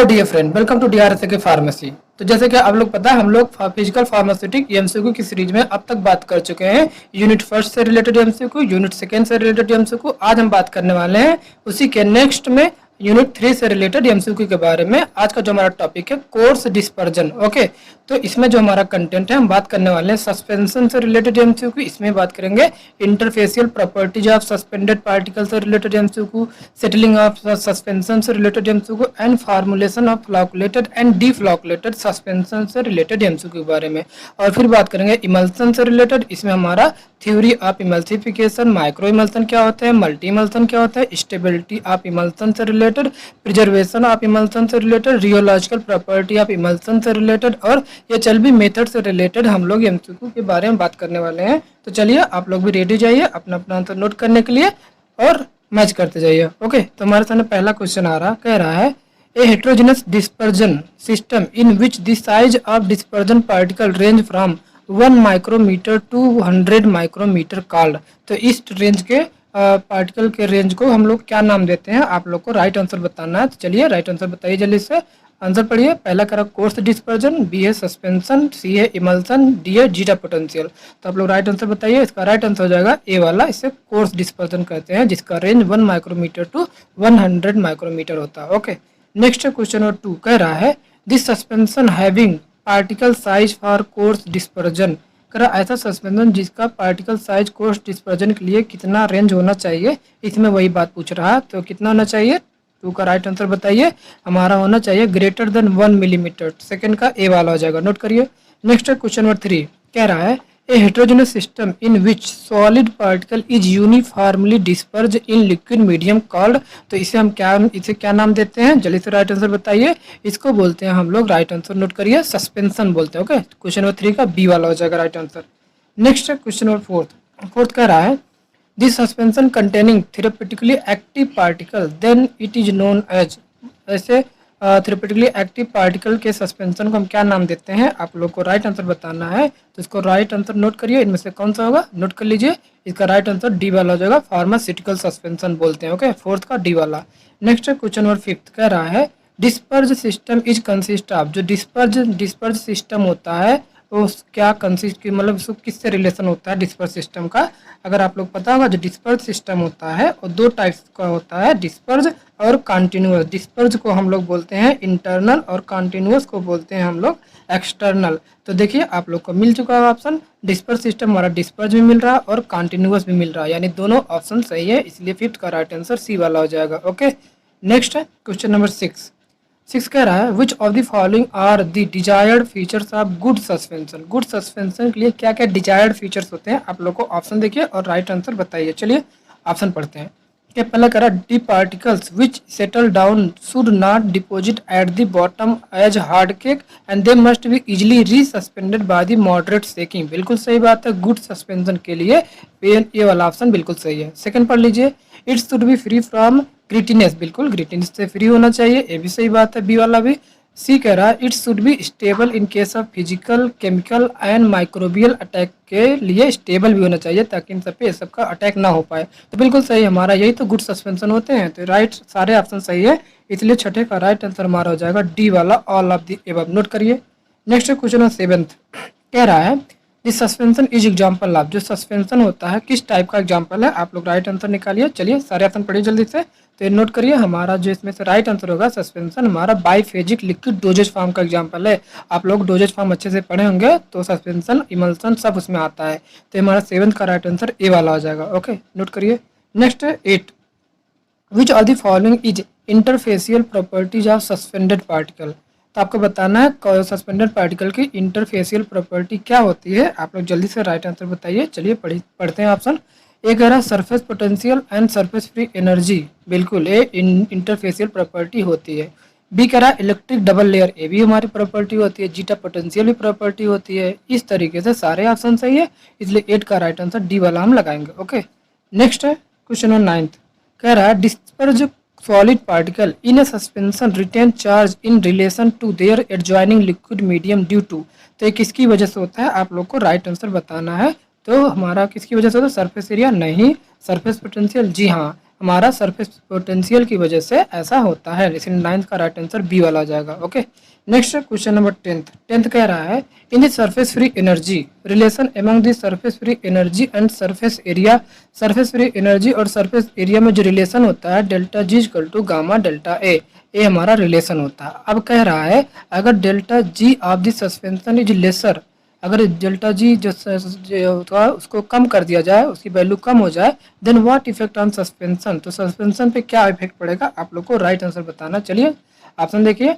Hello dear friend, welcome to DRS के pharmacy. तो जैसे कि आप लोग पता है, हम लोग फिजिकल फार्मास्यूटिक एमसीक्यू की सीरीज में अब तक बात कर चुके हैं। यूनिट फर्स्ट से रिलेटेड एमसीक्यू, यूनिट सेकंड से रिलेटेड एमसीक्यू। आज हम बात करने वाले हैं उसी के नेक्स्ट में यूनिट 3 से रिलेटेड एमसीक्यू के बारे में। आज का जो हमारा टॉपिक है कोर्स डिस्पर्जन। ओके, तो इसमें जो हमारा कंटेंट है हम बात करने वाले हैं सस्पेंशन से रिलेटेड एमसीक्यू। इसमें बात करेंगे interfacial properties of suspended particle से related MCQ, settling of suspension से related MCQ and formulation of flocculated and deflocculated suspension से रिलेटेड एमसीक्यू के बारे में। और फिर बात करेंगे इमल्सन से रिलेटेड। इसमें हमारा theory of emulsification, micro emulsion क्या होता है, मल्टी इमल्सन क्या होता है, स्टेबिलिटी ऑफ इमल्सन से रिलेटेड, प्रिजर्वेशन ऑफ इमल्सन से related, rheological property of emulsion से रिलेटेड और एचएलबी मेथड से रिलेटेड हम लोग एमसीक्यू के बारे में बात करने वाले हैं। तो चलिए आप लोग भी रेडी जाइए अपना अपना आंसर नोट करने के लिए और मैच करते जाइए। ओके, तो हमारे सामने पहला क्वेश्चन आ रहा, कह रहा है a heterogeneous dispersion system in which the size of dispersion particle range from 1 micrometre to 100 micrometre called. तो इस रेंज के पार्टिकल के रेंज को हम लोग क्या नाम देते हैं, आप लोग को राइट आंसर बताना है। तो चलिए राइट आंसर बताइए जल्दी से। आंसर पढ़िए। पहला करा कोर्स डिस्पर्जन, बी है सस्पेंशन, सी है इमल्सन, डी है जीटा पोटेंशियल। तो आप लोग राइट आंसर बताइए। इसका राइट आंसर हो जाएगा ए वाला, इसे कोर्स डिस्पर्जन कहते हैं, जिसका रेंज 1 माइक्रोमीटर टू 100 माइक्रोमीटर होता है। ओके, नेक्स्ट क्वेश्चन नंबर 2 कह रहा है this suspension having particle size for coarse dispersion. करा ऐसा सस्पेंशन जिसका पार्टिकल साइज कोर्स डिस्पर्जन के लिए कितना रेंज होना चाहिए, इसमें वही बात पूछ रहा है। तो कितना होना चाहिए, 2 का राइट आंसर बताइए। हमारा होना चाहिए ग्रेटर देन 1 मिलीमीटर। सेकंड का ए वाला हो जाएगा, नोट करिए। नेक्स्ट क्वेश्चन नंबर 3 कह रहा है a heterogeneous system in which solid particle is uniformly disperse in liquid medium called. तो इसे क्या नाम देते हैं, जल्दी से राइट आंसर बताइए। इसको बोलते हैं हम लोग, राइट आंसर नोट करिए, सस्पेंशन बोलते हैं। ओके, क्वेश्चन नंबर 3 का बी वाला हो जाएगा right answer. Next question number 4 कह रहा है this suspension containing therapeutically active particle then it is known as. ऐसे थेरेपेटिकली एक्टिव पार्टिकल के सस्पेंशन को हम क्या नाम देते हैं, आप लोग को राइट आंसर बताना है। तो इसको राइट आंसर नोट करिए, इनमें से कौन सा होगा, नोट कर लीजिए। इसका राइट आंसर डी वाला हो जाएगा, फार्मास्यूटिकल सस्पेंशन बोलते हैं। ओके, 4th का डी वाला। नेक्स्ट क्वेश्चन नंबर 5 कह रहा है disperse system is consist of. जो डिस्पर्ज सिस्टम होता है वो क्या कंसिस्ट की, मतलब उसको किससे रिलेशन होता है डिस्पर्ज सिस्टम का। अगर आप लोग पता होगा, जो डिस्पर्ज सिस्टम होता है वो 2 टाइप्स का होता है, डिस्पर्ज और कॉन्टिन्यूअस। डिस्पर्ज को हम लोग बोलते हैं इंटरनल और कॉन्टिन्यूअस को बोलते हैं हम लोग एक्सटर्नल। तो देखिए आप लोग को मिल चुका है ऑप्शन, डिस्पर्ज सिस्टम हमारा डिस्पर्ज भी मिल रहा है और कॉन्टिन्यूअस भी मिल रहा है, यानी दोनों ऑप्शन सही है, इसलिए 5th का राइट आंसर सी वाला हो जाएगा। ओके, नेक्स्ट है क्वेश्चन नंबर 6 कह रहा है which of the following are the desired features of good suspension. Good suspension के लिए क्या क्या डिजायर्ड फीचर्स होते हैं, आप लोग को ऑप्शन देखिए और राइट आंसर बताइए। चलिए ऑप्शन पढ़ते हैं। क्या पहला कह रहा the particles which settle down should not deposit at the bottom as hard cake and they must be easily resuspended by the moderate shaking. बिल्कुल सही बात है, गुड सस्पेंशन के लिए ये वाला ऑप्शन बिल्कुल सही है। सेकंड पढ़ लीजिए, it should be free from grittiness. बिल्कुल ग्रिटीनेस से फ्री होना चाहिए, ये भी सही बात है, बी वाला भी। सी कह रहा है it should be stable in case of physical, chemical and microbial attack. के लिए स्टेबल भी होना चाहिए ताकि इन सब पे सबका अटैक ना हो पाए। तो बिल्कुल सही, हमारा यही तो गुड सस्पेंशन होते हैं। तो राइट सारे ऑप्शन सही है, इसलिए छठे का राइट आंसर हमारा हो जाएगा डी वाला, all of the above. Note करिए। नेक्स्ट क्वेश्चन 7th कह रहा है this suspension is example of. जो सस्पेंशन होता है किस टाइप का एग्जाम्पल है, आप लोग राइट आंसर निकालिए। चलिए सारे ऑप्शन पढ़िए जल्दी से। तो नोट करिए, हमारा जो इसमें से राइट आंसर होगा सस्पेंशन हमारा बाईफेजिक लिक्विड डोजेज फॉर्म का एग्जांपल है। आप लोग डोजेज फॉर्म अच्छे से पढ़े होंगे तो सस्पेंशन, इमल्सन सब उसमें आता है। तो हमारा 7th का राइट आंसर ए वाला हो जाएगा। ओके, नोट करिए। Next 8 which are the following is interfacial properties of suspended particle. तो आपको बताना है सस्पेंडेड पार्टिकल की इंटरफेशियल प्रॉपर्टी क्या होती है, आप लोग जल्दी से राइट आंसर बताइए। चलिए पढ़ते हैं ऑप्शन। ए कह रहा है surface potential and surface free energy, बिल्कुल ये इंटरफेशियल प्रॉपर्टी होती है। बी कह रहा है इलेक्ट्रिक डबल लेयर, ये भी हमारी प्रॉपर्टी होती है। जीटा पोटेंशियल भी प्रॉपर्टी होती है। इस तरीके से सारे ऑप्शन सही है, इसलिए 8 का राइट आंसर डी वाला हम लगाएंगे। ओके, नेक्स्ट है क्वेश्चन नंबर 9 कह रहा है disperse solid particle in a suspension retain charge in relation to their adjoining liquid medium due to. तो ये किसकी वजह से होता है, आप लोग को राइट आंसर बताना है। तो हमारा किसकी वजह से होता है, सरफेस एरिया नहीं, सरफेस पोटेंशियल जी हाँ, हमारा सरफेस पोटेंशियल की वजह से ऐसा होता है, इसलिए 9th का राइट आंसर बी वाला हो जाएगा। Okay, next question number 10th कह रहा है in the surface free energy relation among the surface free energy and surface area. Surface free energy और सरफेस एरिया में जो रिलेशन होता है delta G equal to gamma delta A, ये हमारा रिलेशन होता है। अब कह रहा है अगर delta G of the suspension is lesser, अगर डेल्टा जी जो था उसको कम कर दिया जाए, उसकी वैल्यू कम हो जाए, then what effect on suspension, तो सस्पेंशन पे क्या इफेक्ट पड़ेगा आप लोग को राइट आंसर बताना। चलिए ऑप्शन देखिए,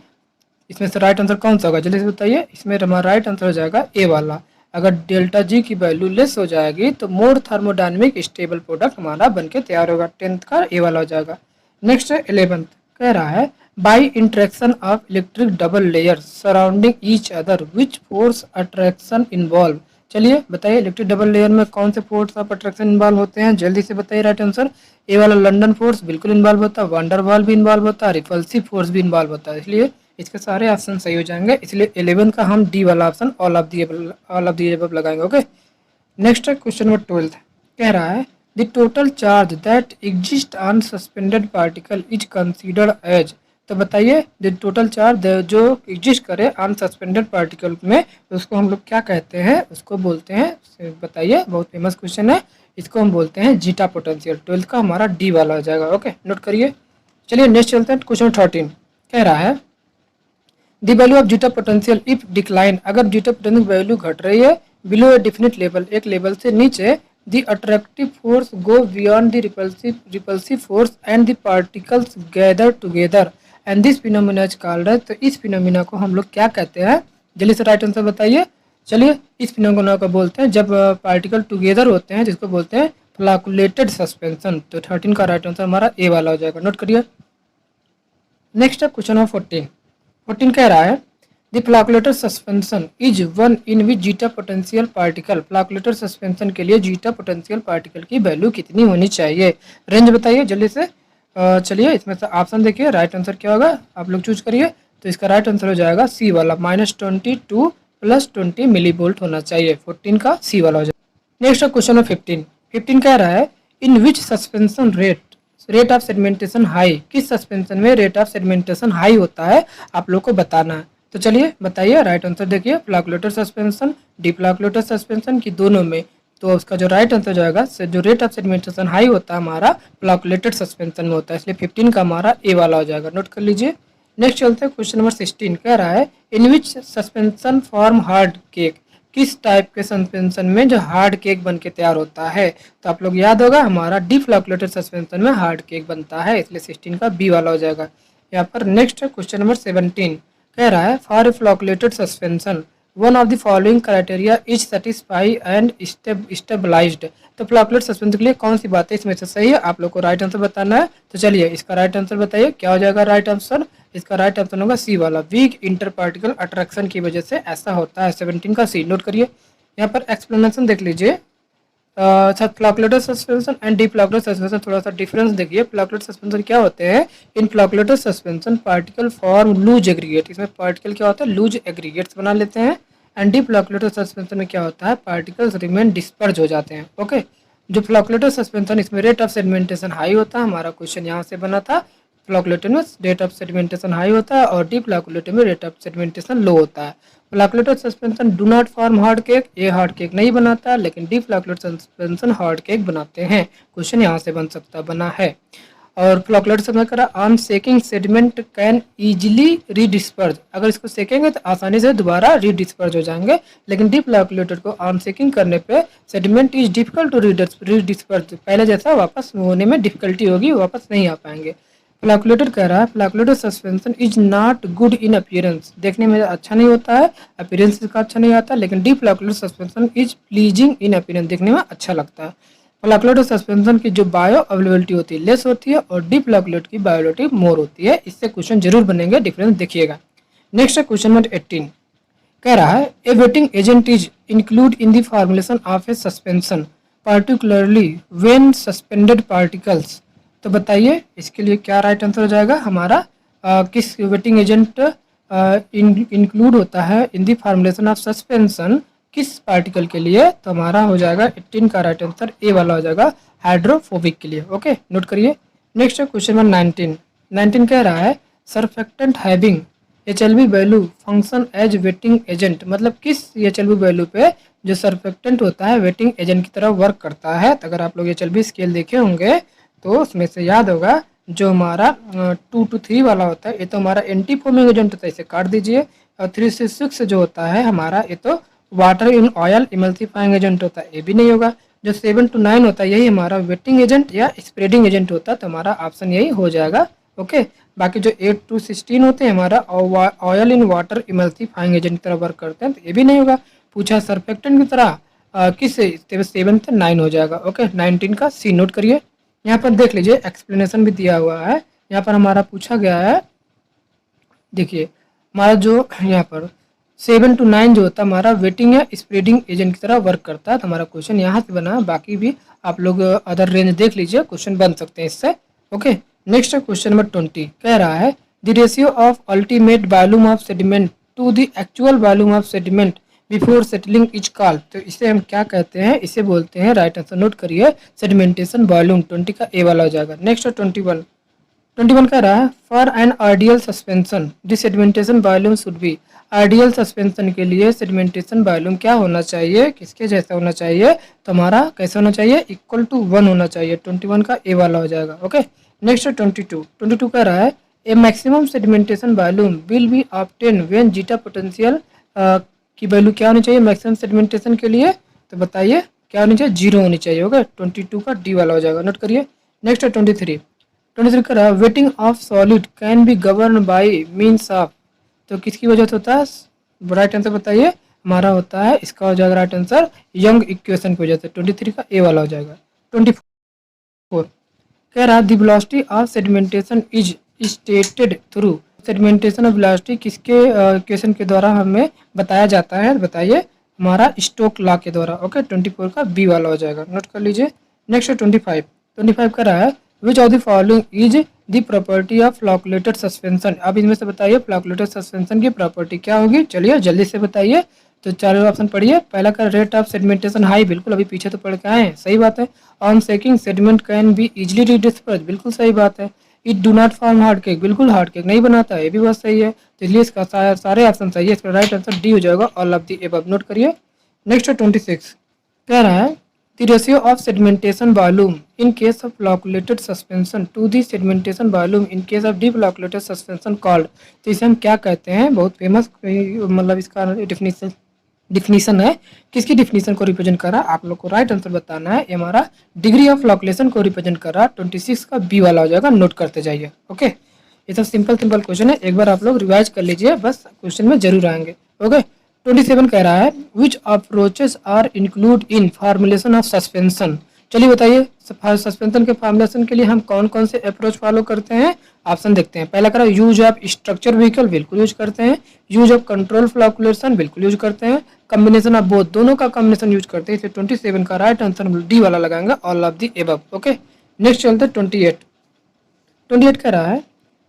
इसमें से राइट आंसर कौन सा होगा जल्दी से बताइए। इसमें हमारा राइट आंसर हो जाएगा ए वाला। अगर डेल्टा जी की वैल्यू लेस हो जाएगी तो मोर थर्मोडायनेमिक स्टेबल प्रोडक्ट हमारा बनके तैयार होगा। 10th का ए वाला हो जाएगा। नेक्स्ट है 11th, कह रहा है by interaction of electric double layer surrounding each other which force attraction involve. चलिए बताइए इलेक्ट्रिक डबल लेयर में कौन से फोर्स ऑफ अट्रैक्शन इन्वॉल्व होते हैं, जल्दी से बताइए राइट आंसर। ए वाला लंडन फोर्स बिल्कुल इन्वॉल्व होता है, वंडर वॉल भी इन्वॉल्व होता है, रिपल्सिव फोर्स भी इन्वॉल्व होता है, इसलिए इसके सारे ऑप्शन सही हो जाएंगे। इसलिए 11 का हम डी वाला option all of the above लगाएंगे। ओके, नेक्स्ट क्वेश्चन नंबर 12 कह रहा है the total charge that exist on suspended particle is considered as. तो बताइए द टोटल चार्ज जो एग्जिस्ट करे ऑन सस्पेंडेड पार्टिकल में उसको हम लोग क्या कहते हैं, उसको बोलते हैं, बताइए, बहुत फेमस क्वेश्चन है, इसको हम बोलते हैं जीटा पोटेंशियल। 12th का हमारा डी वाला हो जाएगा। ओके, नोट करिए। चलिए नेक्स्ट चलते हैं क्वेश्चन 13 कह रहा है the value of zeta potential if decline, अगर जीटा पोटेंशियल वैल्यू घट रही है बिलो ए डिफिनिट लेवल, एक लेवल से नीचे, the attractive force go beyond the repulsive force and the particles gather together and this phenomena is called है। तो इस फिनोमिना को हम लोग क्या कहते हैं, जल्दी से राइट आंसर बताइए। चलिए इस फिनोमिना को बोलते हैं जब पार्टिकल टुगेदर होते हैं, जिसको बोलते हैं फ्लैकुलेटेड सस्पेंशन। तो 13 का राइट आंसर हमारा ए वाला हो जाएगा। नोट करिए। नेक्स्ट है क्वेश्चन नंबर 14 कह रहा है the flocculated suspension is one in which zeta potential particle, flocculated suspension के लिए जीटा पोटेंशियल पार्टिकल की वैल्यू कितनी होनी चाहिए, रेंज बताइए जल्दी से। चलिए इसमें से ऑप्शन देखिए राइट आंसर क्या होगा, आप लोग चूज करिए। तो इसका राइट आंसर हो जाएगा सी वाला, -22 + 20 मिली वोल्ट होना चाहिए। 14 का सी वाला हो जाएगा। नेक्स्ट क्वेश्चन नंबर 15 कह रहा है in which suspension rate of sedimentation high, किस सस्पेंशन में रेट ऑफ सेडिमेंटेशन हाई होता है आप लोग को बताना है। तो चलिए बताइए राइट आंसर देखिए, फ्लैकुलेटेड सस्पेंशन डिफ्लैकुलेटेड सस्पेंशन की दोनों में, तो उसका जो राइट आंसर जाएगा जो रेट ऑफ सेडिमेंटेशन हाई होता है हमारा फ्लैकुलेटेड सस्पेंशन में होता है, इसलिए 15 का हमारा ए वाला हो जाएगा। नोट कर लीजिए। नेक्स्ट चलते हैं क्वेश्चन नंबर 16 कह रहा है in which suspension form hard cake, किस टाइप के सस्पेंशन में जो हार्ड केक बन के तैयार होता है। तो आप लोग याद होगा हमारा डिफ्लैकुलेटेड सस्पेंशन में हार्ड केक बनता है, इसलिए 16 का बी वाला हो जाएगा यहाँ पर। नेक्स्ट क्वेश्चन नंबर 17 कह रहा है for flocculated suspension one of the following criteria is satisfy and stabilized. तो फ्लैकुलेटेड सस्पेंशन के लिए कौन सी बातें इसमें से सही है आप लोग को राइट आंसर बताना है। तो चलिए इसका राइट आंसर बताइए क्या हो जाएगा राइट आंसर। इसका राइट आंसर होगा सी वाला, वीक इंटर पार्टिकल अट्रैक्शन की वजह से ऐसा होता है। 17 का सी। नोट करिए यहाँ पर एक्सप्लेनेशन देख लीजिए। Flocculated suspension and deflocculated suspension थोड़ा सा डिफरेंस देखिए। फ्लैकुलेटेड सस्पेंशन क्या होते हैं, in flocculated suspension particle form loose aggregate, इसमें पार्टिकल क्या होता है लूज एग्रीगेट्स बना लेते हैं। एंड डिफ्लैकुलेटेड सस्पेंशन में क्या होता है पार्टिकल्स रिमेन डिस्पर्ज हो जाते हैं। ओके, जो फ्लैकुलेटेड सस्पेंशन इसमें रेट ऑफ सेडिमेंटेशन हाई होता है, हमारा क्वेश्चन यहाँ से बना था। फ्लैकुलेटेड में रेट ऑफ सेडिमेंटेशन हाई होता है और डिफ्लैकुलेटेड में रेट ऑफ सेडिमेंटेशन लो होता है। Flocculated suspension do not form hard cake, ये हार्ड केक नहीं बनाता, लेकिन डिफ्लैकुलेटेड सस्पेंशन हार्ड केक बनाते हैं। क्वेश्चन यहाँ से बना है। और फ्लैकुलेटेड सस्पेंशन करा on shaking sediment can easily रीडिस्पर्ज, अगर इसको सेकेंगे तो आसानी से दोबारा रीडिस्पर्ज हो जाएंगे, लेकिन डिफ्लैकुलेटेड को ऑन सेकिंग करने पे सेडिमेंट इज डिफिकल्ट टू रीडिस्पर्ज, पहले जैसा वापस होने में डिफिकल्टी होगी, वापस नहीं आ पाएंगे। फ्लैकुलेटेड कह रहा है flocculated suspension is not good in appearance, देखने में अच्छा नहीं होता है, अपीयरेंस इसका अच्छा नहीं आता, लेकिन deflocculated suspension is pleasing in appearance, देखने में अच्छा लगता है। फ्लैकुलेटेड सस्पेंशन की जो बायो अवेलेबिलिटी होती है लेस होती है और डिफ्लैकुलेटेड की बायोअवेलेबिलिटी मोर होती है, इससे क्वेश्चन जरूर बनेंगे, डिफरेंस देखिएगा। नेक्स्ट है क्वेश्चन नंबर 18 कह रहा है a wetting agent is include in the formulation of a suspension particularly when suspended particles. तो बताइए इसके लिए क्या राइट आंसर हो जाएगा हमारा, किस वेटिंग एजेंट इंक्लूड होता है in the formulation of suspension किस पार्टिकल के लिए। तो हमारा हो जाएगा 18 का राइट आंसर ए वाला हो जाएगा, हाइड्रोफोबिक के लिए। ओके, नोट करिए नेक्स्ट है क्वेश्चन नंबर 19। 19 कह रहा है surfactant having HLB value function as wetting agent, मतलब किस HLB वैल्यू पे जो सरफेक्टेंट होता है वेटिंग एजेंट की तरह वर्क करता है। तो अगर आप लोग HLB स्केल देखे होंगे तो उसमें से याद होगा जो हमारा 2 to 3 वाला होता है ये तो हमारा एंटी फोमिंग एजेंट होता है, इसे काट दीजिए। और 3 से 6 जो होता है हमारा ये तो water in oil emulsifying agent होता है, ये भी नहीं होगा। जो 7 to 9 होता है यही हमारा वेटिंग एजेंट या स्प्रेडिंग एजेंट होता है, तो हमारा ऑप्शन यही हो जाएगा। ओके, बाकी जो 8 to 16 होते हैं हमारा oil in water emulsifying agent की तरह वर्क करते हैं, तो ये भी नहीं होगा। पूछा सरफेक्टेंट की तरह किस 7 से 9 हो जाएगा। ओके, 19 का सी नोट करिए। यहाँ पर देख लीजिए एक्सप्लेनेशन भी दिया हुआ है। यहाँ पर हमारा पूछा गया है, देखिए हमारा जो यहाँ पर 7 to 9 जो होता है हमारा वेटिंग या स्प्रेडिंग एजेंट की तरह वर्क करता है। तो हमारा क्वेश्चन यहाँ से बना, बाकी भी आप लोग अदर रेंज देख लीजिए, क्वेश्चन बन सकते हैं इससे। ओके, नेक्स्ट क्वेश्चन नंबर 20 कह रहा है the ratio of ultimate volume of sediment to the actual volume of sediment before settling is called. तो इसे हम क्या कहते हैं, इसे बोलते हैं, राइट आंसर नोट करिए, सेडिमेंटेशन वॉल्यूम। 20 का ए वाला हो जाएगा। नेक्स्ट 21 कह रहा है for an ideal suspension the sedimentation volume should be. Ideal suspension के लिए सेडिमेंटेशन वॉल्यूम क्या होना चाहिए, किसके जैसा होना चाहिए, तो हमारा कैसे होना चाहिए, इक्वल टू 1 होना चाहिए। 21 का ए वाला हो जाएगा। ओके, नेक्स्ट 22 कह रहा है a maximum sedimentation volume will be obtain when zeta potential की वैल्यू क्या होनी चाहिए मैक्सिमम सेडिमेंटेशन के लिए, तो बताइए क्या होनी चाहिए, 0 होनी चाहिए। ओके, 22 का डी वाला हो जाएगा, नोट करिए। नेक्स्ट 23 कह रहा है waiting of solid can be govern by means of, तो किसकी वजह से होता है, राइट आंसर बताइए, हमारा होता है, इसका हो जाएगा राइट आंसर यंग इक्वेशन की वजह से। 23 का ए वाला हो जाएगा। 24 कह रहा है the velocity of sedimentation is stated through. Sedimentation of velocity किसके इक्वेशन के द्वारा हमें बताया जाता है, बताइए, हमारा स्टोक लॉ के द्वारा। ओके, 24 का बी वाला हो जाएगा, नोट कर लीजिए। नेक्स्ट 25 कह रहा है which of the following is the property of flocculated suspension. अब इनमें से बताइए फ्लॉकुलेटेड सस्पेंशन की प्रॉपर्टी क्या होगी, चलिए जल्दी से बताइए। तो चारों ऑप्शन पढ़िए। पहला का रेट ऑफ सेडिमेंटेशन हाई, बिल्कुल अभी पीछे तो पढ़ के आए हैं, सही बात है। On shaking sediment can be easily disperse, बिल्कुल सही बात है। It do not form hard cake, बिल्कुल हार्ड केक नहीं बनाता है, ये भी बात सही है। तो इसलिए इसका सारे ऑप्शन सही है, इसका राइट आंसर डी हो जाएगा, all of the above, note करिए। नेक्स्ट 26 कह रहा है the ratio of sedimentation volume in case of flocculated suspension to the sedimentation volume in case of deflocculated suspension called. तो इसे हम क्या कहते हैं, बहुत फेमस, मतलब इसका डिफिनीशन है, किसकी डिफिनीशन को रिप्रेजेंट कर रहा है, आप लोग को राइट आंसर बताना है। ये हमारा डिग्री ऑफ फ्लॉकुलेशन को रिप्रेजेंट कर रहा है। 26 का बी वाला हो जाएगा, नोट करते जाइए। ओके, ये सब सिंपल क्वेश्चन है, एक बार आप लोग रिवाइज कर लीजिए, बस क्वेश्चन में जरूर आएंगे। ओके, 27 कह रहा है which approaches are include in formulation of suspension. चलिए बताइए सस्पेंशन के फॉर्मुलेशन के लिए हम कौन कौन से अप्रोच फॉलो करते हैं, ऑप्शन देखते हैं। पहला करा यूज ऑफ स्ट्रक्चर व्हीकल, बिल्कुल यूज करते हैं। यूज ऑफ कंट्रोल फ्लॉकुलेशन, बिल्कुल यूज करते हैं। कॉम्बिनेशन ऑफ बोथ, दोनों का कॉम्बिनेशन यूज करते हैं, इसलिए 27 का राइट आंसर डी वाला लगाएंगे, all of the above. Okay, next चलते हैं 28 कह रहा है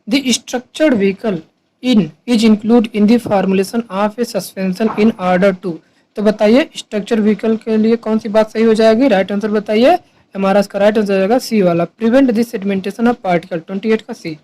the structured vehicle in is include in the formulation of a suspension in order to. तो बताइए स्ट्रक्चर व्हीकल के लिए कौन सी बात सही हो जाएगी, राइट आंसर बताइए, हमारा इसका राइट आंसर जाएगा सी वाला, prevent the sedimentation of particle. 28 का सी।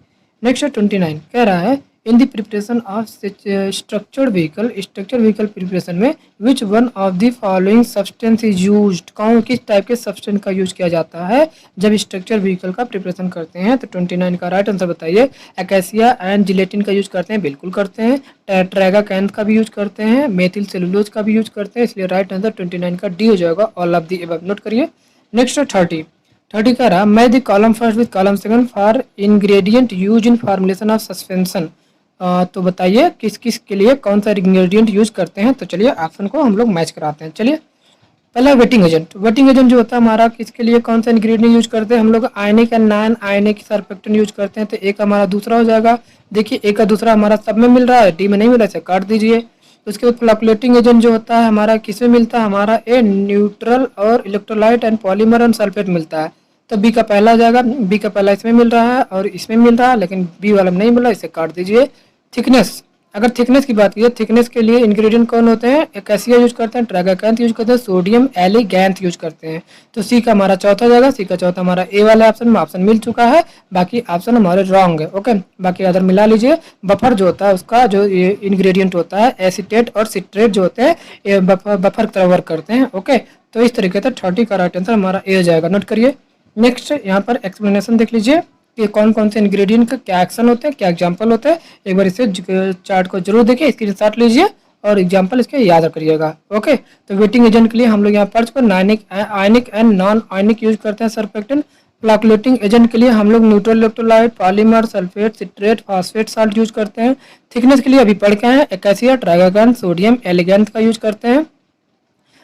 नेक्स्ट 29 कह रहा है in the preparation of structured vehicle preparation में which one of the following substance is used. कौन किस टाइप के सब्सटेंस का यूज किया जाता है जब स्ट्रक्चर व्हीकल का प्रिपरेशन करते हैं, तो 29 का राइट आंसर बताइए। एकेसिया एंड जिलेटिन का यूज करते हैं, बिल्कुल करते हैं। ट्रैगा कैंथ का भी यूज करते हैं, मेथिल सेलुलोज का भी यूज करते हैं, इसलिए राइट आंसर 29 का डी हो जाएगा, all of the above, note करिए। नेक्स्ट 30 कह रहा मैं the column first with column second for ingredient use in formulation of suspension. तो बताइए किस किस के लिए कौन सा इंग्रेडिएंट यूज करते हैं, तो चलिए ऑप्शन को हम लोग मैच कराते हैं। चलिए पहला वेटिंग एजेंट जो होता है हमारा किसके लिए कौन सा इंग्रेडिएंट यूज करते हैं, हम लोग ionic and non ionic surfactant use करते हैं, तो एक हमारा दूसरा हो जाएगा। देखिए एक का दूसरा हमारा सब में मिल रहा है, डी में नहीं मिल रहा है, इसे काट दीजिए। उसके बाद फ्लॉकुलेटिंग एजेंट जो होता है हमारा किसमें मिलता है, हमारा ए न्यूट्रल और electrolyte and polymer and sulphate मिलता है, तो बी का पहला हो जाएगा। बी का पहला इसमें मिल रहा है और इसमें मिल रहा है, लेकिन बी वाला में नहीं मिल रहा है, इसे काट दीजिए। थिकनेस अगर थिकनेस की बात की, थिकनेस के लिए इंग्रेडिएंट कौन होते हैं? एकासिया यूज करते हैं, ट्रागाकैंथ यूज करते हैं, सोडियम एलिगैंथ यूज करते हैं। तो सी का हमारा चौथा जाएगा, सी का चौथा हमारा ए वाले ऑप्शन में ऑप्शन मिल चुका है, बाकी ऑप्शन हमारे रॉन्ग है। ओके, बाकी अदर मिला लीजिए। बफर जो होता है उसका जो इंग्रेडिएंट होता है, एसीटेट और सिट्रेट जो होते हैं, ये बफर की तरह वर्क करते हैं। ओके, तो इस तरीके से 30 का राइट आंसर हमारा ए जाएगा। नोट करिए। नेक्स्ट यहाँ पर एक्सप्लेनेशन देख लीजिए कि कौन कौन से इंग्रेडिएंट का क्या एक्शन होते हैं, क्या एग्जांपल होते हैं। एक बार इसे चार्ट को जरूर देखिए, स्क्रीनशॉट लीजिए और एग्जांपल इसके याद करिएगा। ओके, तो वेटिंग एजेंट के लिए हम लोग यहाँ पर्च पर आयनिक एंड नॉन आयनिक यूज करते हैं सरफेक्टेंट। फ्लैकुलेटिंग एजेंट के लिए हम लोग neutral electrolyte, polymer, sulphate, citrate, phosphate salt use करते हैं। थिकनेस के लिए अभी पढ़ के हैं, एकासिया, ट्रागाकैंथ, सोडियम एलिगैंथ का यूज करते हैं।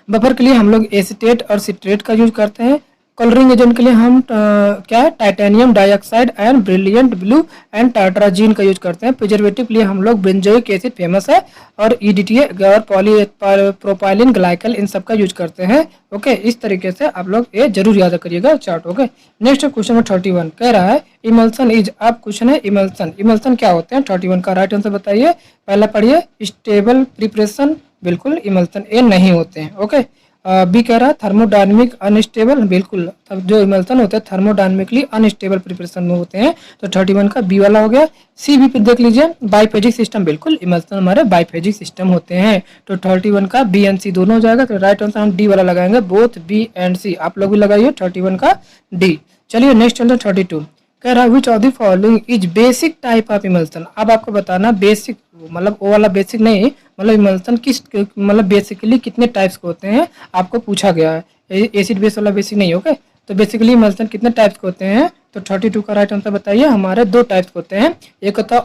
बफर के लिए हम लोग एसीटेट और सिट्रेट का यूज करते हैं। कलरिंग एजेंट के लिए हम क्या है, titanium dioxide and brilliant blue and tartrazine का यूज करते हैं। प्रिजर्वेटिव के लिए हम लोग बेंजोइक एसिड फेमस है, और ईडीटीए और प्रोपाइलिन ग्लाइकल इन सब का यूज करते हैं। ओके, इस तरीके से आप लोग ये जरूर याद करिएगा chart. Okay, next question number 31 कह रहा है इमल्सन इज, अब क्वेश्चन है इमल्सन। इमल्सन क्या होते हैं? 31 का राइट आंसर बताइए। पहला पढ़िए, स्टेबल प्रिपरेशन, बिल्कुल इमल्सन ए नहीं होते हैं। ओके, बी कह रहा है थर्मोडायनेमिक अनस्टेबल, बिल्कुल जो इमल्सन होते हैं थर्मोडायनेमिकली अनस्टेबल प्रिपरेशन में होते हैं, तो 31 का बी वाला हो गया। सी भी देख लीजिए, बाइफेजिक सिस्टम, बिल्कुल इमल्सन हमारे बाइफेजिक सिस्टम होते हैं, तो 31 का बी एंड सी दोनों हो जाएगा। तो राइट आंसर हम डी वाला लगाएंगे, बोथ बी एंड सी। आप लोग भी लगाइए 31 का डी। चलिए नेक्स्ट चलते 32। कह रहा है which of the following is basic type of emulsion. अब आपको बताना बेसिक मतलब वो वाला बेसिक नहीं, मतलब इमल्सन किस मतलब बेसिकली कितने टाइप्स के होते हैं आपको पूछा गया है, एसिड बेस वाला बेसिक नहीं। ओके, तो बेसिकली इमल्सन कितने टाइप्स के होते हैं? तो 32 का राइट आंसर बताइए। हमारे दो टाइप्स के होते हैं, एक होता है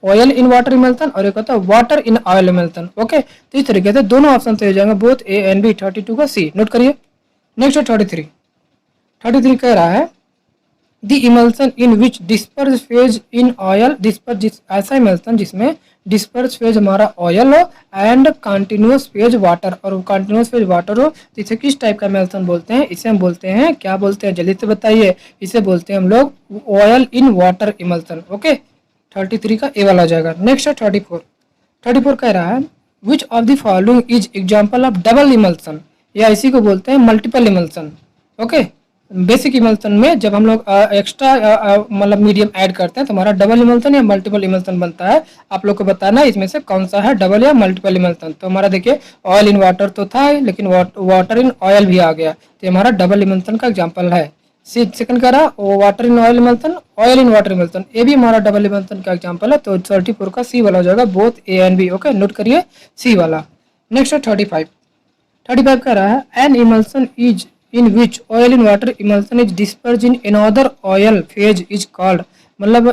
ऑयल इन वाटर इमल्सन और एक होता है water in oil emulsion. Okay, तो इस तरीके से दोनों ऑप्शन से हो जाएंगे, बोथ ए एंड बी। 32 का सी नोट करिए। नेक्स्ट 33 कह रहा है the emulsion in which disperse phase in oil, ऐसा इमल्सन जिसमें डिस्पर्स फेज हमारा ऑयल हो एंड कंटिन्यूअस फेज वाटर, और कंटिन्यूअस फेज वाटर हो, तो इसे किस टाइप का इमल्सन बोलते हैं? इसे हम बोलते हैं, क्या बोलते हैं जल्दी से बताइए। इसे बोलते हैं हम लोग oil in water emulsion. Okay, 33 का ए वाला हो जाएगा। नेक्स्ट है 34 कह रहा है which of the following is example of double emulsion, या इसी को बोलते हैं multiple emulsion. Okay, basic emulsion में जब हम लोग एक्स्ट्रा मतलब मीडियम ऐड करते हैं तो हमारा डबल इमल्सन या मल्टीपल इमल्सन बनता है। आप लोग को बताना है इसमें से कौन सा है डबल या मल्टीपल इमल्सन। तो हमारा देखिए ऑयल इन वाटर तो था ही, लेकिन वाटर इन ऑयल भी आ गया, तो हमारा डबल इमल्सन का एग्जाम्पल है। सेकंड कह रहा water in oil emulsion, oil in water emulsion, ये भी हमारा डबल इमल्सन का एग्जाम्पल है। तो 34 का सी वाला हो जाएगा, both A and B. Okay, note करिए सी वाला। नेक्स्ट है 35 कह रहा है an emulsion is in which oil in water emulsion is dispersed in another oil phase is called, मतलब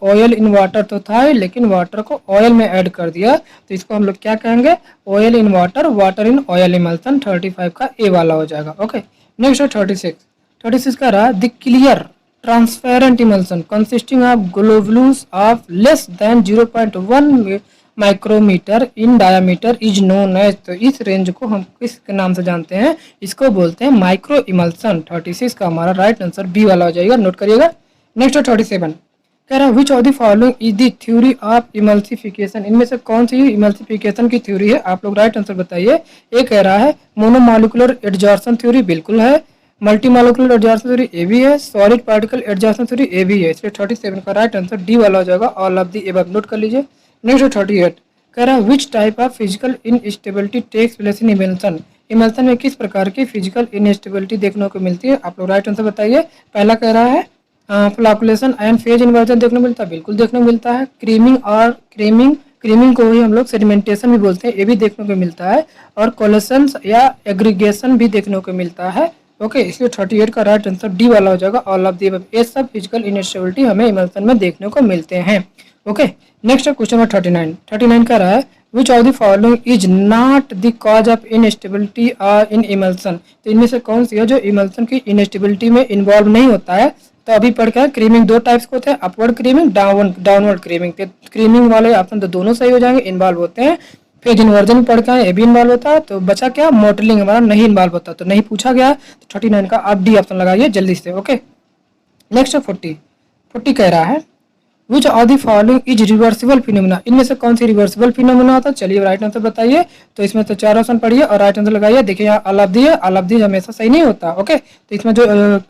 ऑयल इन वाटर तो था लेकिन वाटर को ऑयल में ऐड कर दिया, तो इसको हम लोग क्या कहेंगे? Oil in water, water in oil emulsion. 35 का ए वाला हो जाएगा। ओके, नेक्स्ट है 36 का रहा the clear transparent emulsion consisting of globules of less than 0.1 micrometer in diameter is known as, तो इस रेंज को हम किस नाम से जानते हैं? इसको बोलते हैं माइक्रो इमल्सन। 36 का हमारा राइट आंसर बी वाला हो जाएगा, नोट करिएगा। नेक्स्ट 37 कह रहा है which of the following is the theory of emulsification, इनमें से कौन सी इमल्सिफिकेशन की थ्योरी है? आप लोग राइट आंसर बताइए। ये कह रहा है मोनोमोलिकुलर एडजॉर्प्शन थ्योरी, बिल्कुल है। मल्टी मॉलिक्यूलर एडजॉर्प्शन थ्योरी ए भी है। सॉलिड पार्टिकल एडजॉर्प्शन थ्योरी ए भी है। इसलिए 37 का राइट आंसर डी वाला हो जाएगा, all of the above. Note कर लीजिए। नेक्स्ट 38 कह रहा है which type of physical instability takes place in emulsion, emulsion में किस प्रकार की फिजिकल इनस्टेबिलिटी देखने को मिलती है? आप लोग राइट आंसर बताइए। पहला कह रहा है फ्लैकुलेशन एंड फेज इन्वर्जन देखने को मिलता है, बिल्कुल देखने को मिलता है। क्रीमिंग को ही हम लोग सेडिमेंटेशन भी बोलते हैं, ये भी देखने को मिलता है। और कोलेशंस या एग्रीगेशन भी देखने को मिलता है। ओके, इसलिए 38 का राइट आंसर डी वाला हो जाएगा, ऑल ऑफ द अबव। ये सब फिजिकल इनस्टेबिलिटी हमें इमल्सन में देखने को मिलते हैं। ओके, नेक्स्ट क्वेश्चन नंबर 39 कह रहा है which of the following is not the cause of instability in emulsion, तो इनमें से कौन सी है जो इमल्सन की इनस्टेबिलिटी में इन्वॉल्व नहीं होता है? तो अभी पढ़ के क्रीमिंग दो टाइप्स के होते हैं, upward creaming, downward creaming. Creaming वाले ऑप्शन तो दोनों सही हो जाएंगे, इन्वॉल्व होते हैं। फिर इन्वर्जन पढ़ के ये भी इन्वॉल्व होता है। तो बचा क्या? मॉडलिंग हमारा नहीं इन्वॉल्व होता, तो नहीं पूछा गया। तो 39 का आप डी ऑप्शन लगाइए जल्दी से। ओके, नेक्स्ट 40 कह रहा है which of the following is reversible phenomena, इनमें से कौन सी रिवर्सिबल फिनोमिना होता है? चलिए राइट आंसर बताइए। तो इसमें तो 4 ऑप्शन पढ़िए और राइट आंसर लगाइए। देखिए यहाँ ऑल ऑफ दी है, ऑल ऑफ दी हमेशा सही नहीं होता। ओके, तो इसमें जो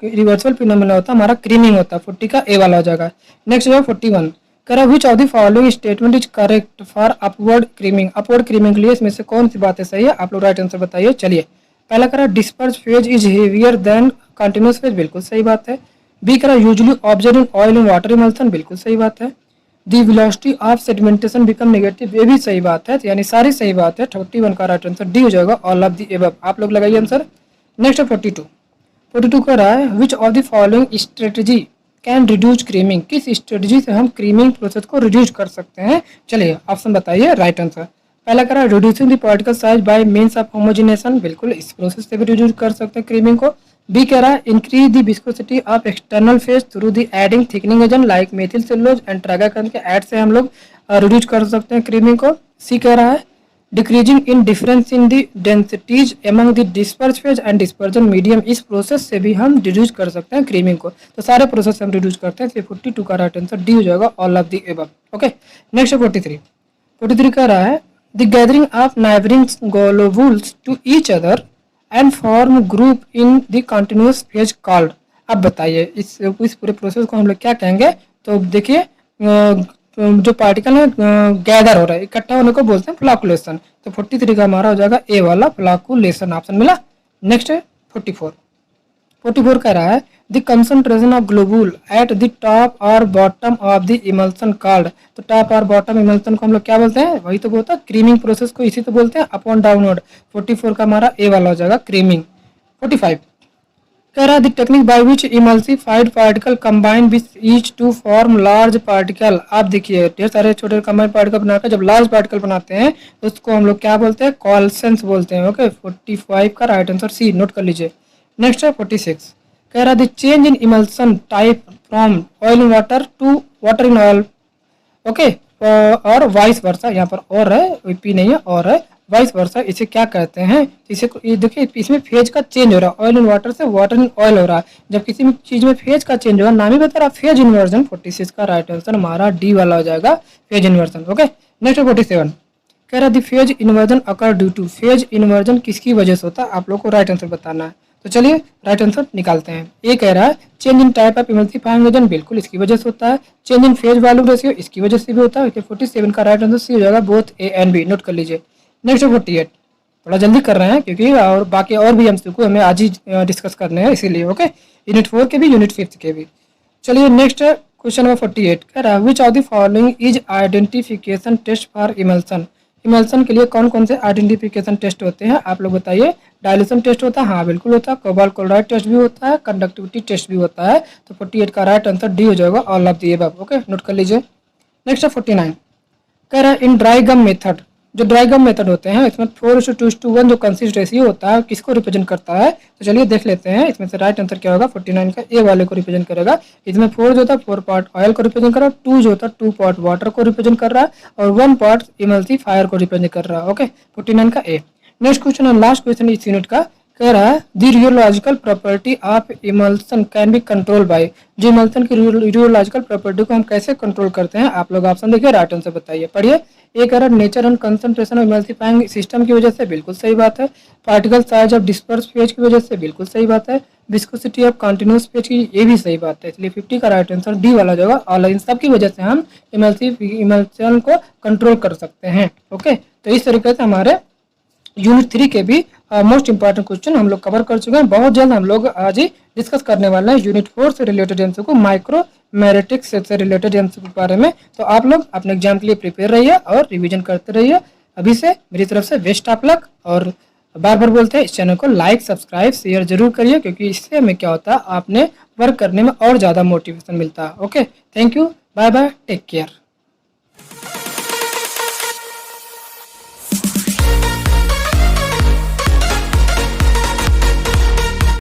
रिवर्सिबल फिनोमिना होता है हमारा क्रीमिंग होता है, 40 का ए वाला हो जाएगा। नेक्स्ट जो है 41 कह रहा है which of the following statement is correct for upward creaming, upward creaming के लिए इसमें से कौन सी बातें सही है? आप लोग राइट आंसर बताइए। चलिए पहला कह रहा है disperse phase is heavier than continuous phase, बिल्कुल सही बात है। बी कह रहा है usually observe in oil and water emulsion, बिल्कुल सही बात है। The velocity of sedimentation become negative, ये भी सही बात है। यानी सारी सही बात है। 41 का राइट आंसर डी हो जाएगा, ऑल ऑफ दी एबव। आप लोग लगाइए आंसर। नेक्स्ट है 42 कह रहा है which of the following strategy can reduce creaming, किस स्ट्रेटजी से हम क्रीमिंग प्रोसेस को रिड्यूस कर सकते हैं? चलिए ऑप्शन बताइए राइट आंसर। पहला कह रहा है reducing the particle size by means of होमोजिनेशन, बिल्कुल इस प्रोसेस से भी रिड्यूस कर सकते हैं क्रीमिंग को। बी कह रहा है increase the viscosity of external phase through the adding thickening agent like methyl cellulose and tragacanth के ऐड से हम लोग रिड्यूस कर सकते हैं क्रीमिंग को। सी कह रहा है decreasing in difference in the densities among the disperse phase and dispersion medium, इस प्रोसेस से भी हम रिड्यूस कर सकते हैं क्रीमिंग को। तो सारे प्रोसेस से हम रिड्यूस करते हैं। 42 का राइट आंसर डी हो जाएगा, all of the above. Okay, next 43 कह रहा है the gathering of neighbouring globules to each other and form group in the continuous phase called. अब बताइए इस पूरे प्रोसेस को हम लोग क्या कहेंगे? तो देखिए जो पार्टिकल है गैदर हो रहा है, इकट्ठा होने को बोलते हैं फ्लॉकुलेशन। तो 43 का हमारा हो जाएगा ए वाला फ्लॉकुलेशन ऑप्शन मिला। नेक्स्ट है 44 कह रहा है the concentration of globule at the top और bottom of the emulsion called. तो टॉप और बॉटम इमल्सन को हम लोग क्या बोलते हैं? वही तो बोलता है क्रीमिंग प्रोसेस को, इसी तो बोलते हैं अप एंड डाउनवर्ड। 44 का हमारा ए वाला हो जाएगा क्रीमिंग। 45 कह रहा है the technique by which emulsified particle combine with each to form large particle. आप देखिए ढेर सारे छोटे कंबाइंड पार्टिकल बनाकर जब लार्ज पार्टिकल बनाते हैं तो उसको हम लोग क्या बोलते हैं? कॉल्सेंस बोलते हैं। ओके, 45 का राइट आंसर सी नोट कर लीजिए। नेक्स्ट है 46 कह रहा है the change in emulsion type from oil in water to water in oil. Okay, और वाइस वर्सा, यहाँ पर और है, पी नहीं है और है, वाइस वर्सा इसे क्या कहते हैं? इसे ये देखिए इसमें फेज का चेंज हो रहा है, ऑयल इन वाटर से वाटर इन ऑयल हो रहा है। जब किसी भी चीज में फेज का चेंज होगा, नाम ही बता रहा फेज इन्वर्जन। 46 का राइट आंसर हमारा डी वाला हो जाएगा, फेज इन्वर्जन। ओके, नेक्स्ट 47 कह रहा है the phase inversion occur due to, phase inversion किसकी वजह से होता है? आप लोग को राइट आंसर बताना है। तो चलिए राइट आंसर निकालते हैं। ए कह रहा है change in type of emulsifying agent, बिल्कुल इसकी वजह से होता है। Change in phase volume ratio, इसकी वजह से भी होता है। 47 का राइट आंसर सी हो जाएगा, both A and B. Note कर लीजिए। नेक्स्ट 48 थोड़ा जल्दी कर रहे हैं क्योंकि और बाकी और भी एमसीक्यू हमें आज ही डिस्कस करने हैं, इसीलिए। ओके, यूनिट 4 के भी यूनिट 5 के भी। चलिए नेक्स्ट क्वेश्चन नंबर 48 कह रहा है which of the following is identification test for emulsion. Emulsion के लिए कौन कौन से आइडेंटिफिकेशन टेस्ट होते हैं? आप लोग बताइए। डायल्यूशन टेस्ट होता है, हाँ बिल्कुल होता है। कोबाल्ट क्लोराइड टेस्ट भी होता है, कंडक्टिविटी टेस्ट भी होता है। तो 48 का राइट आंसर डी हो जाएगा, all of the above. Okay, note कर लीजिए। नेक्स्ट है 49 कह रहा है इन ड्राई गम मेथड, जो ड्राई गम मेथड होते हैं इसमें 4:2:1 जो कंसिस्ट रेशियो होता है किसको रिप्रेजेंट करता है? तो चलिए देख लेते हैं इसमें से राइट आंसर क्या होगा। 49 का ए वाले को रिप्रेजेंट करेगा। इसमें 4 जो होता है 4 पार्ट ऑयल को रिप्रेजेंट कर रहा है, 2 जो होता है 2 पार्ट वाटर को रिप्रेजेंट कर रहा है और 1 पार्ट इमल्सिफायर को रिप्रेजेंट कर रहा है। ओके, 49 का ए। नेक्स्ट क्वेश्चन और लास्ट क्वेश्चन इस यूनिट का कह रहा है the rheological property of emulsion can be control by, जो इमल्सन की रियोलॉजिकल प्रॉपर्टी को हम कैसे कंट्रोल करते हैं? आप लोग ऑप्शन देखिए, राइट आंसर बताइए। पढ़िए। एक कह रहा है nature and concentration of emulsifying system की वजह से, बिल्कुल सही बात है। Particle size of disperse phase की वजह से, बिल्कुल सही बात है। विस्कोसिटी ऑफ कंटिन्यूअस फेज की, ये भी सही बात है। इसलिए 50 का राइट आंसर डी वाला जाएगा। और इन सब की वजह से हम इमल्सन को कंट्रोल कर सकते हैं। ओके, तो इस तरीके से हमारे यूनिट 3 के भी मोस्ट इंपॉर्टेंट क्वेश्चन हम लोग कवर कर चुके हैं। बहुत जल्द हम लोग आज ही डिस्कस करने वाले हैं यूनिट 4 से रिलेटेड एमसीक्यू, माइक्रोमेरेटिक्स से रिलेटेड एमसीक्यू के बारे में। तो आप लोग अपने एग्जाम के लिए प्रिपेयर रहिए और रिवीजन करते रहिए। अभी से मेरी तरफ से बेस्ट ऑफ लक। और बार बार बोलते हैं इस चैनल को लाइक, सब्सक्राइब, शेयर जरूर करिए, क्योंकि इससे हमें क्या होता है आपने वर्क करने में और ज़्यादा मोटिवेशन मिलता है। Okay, thank you, bye bye, take care.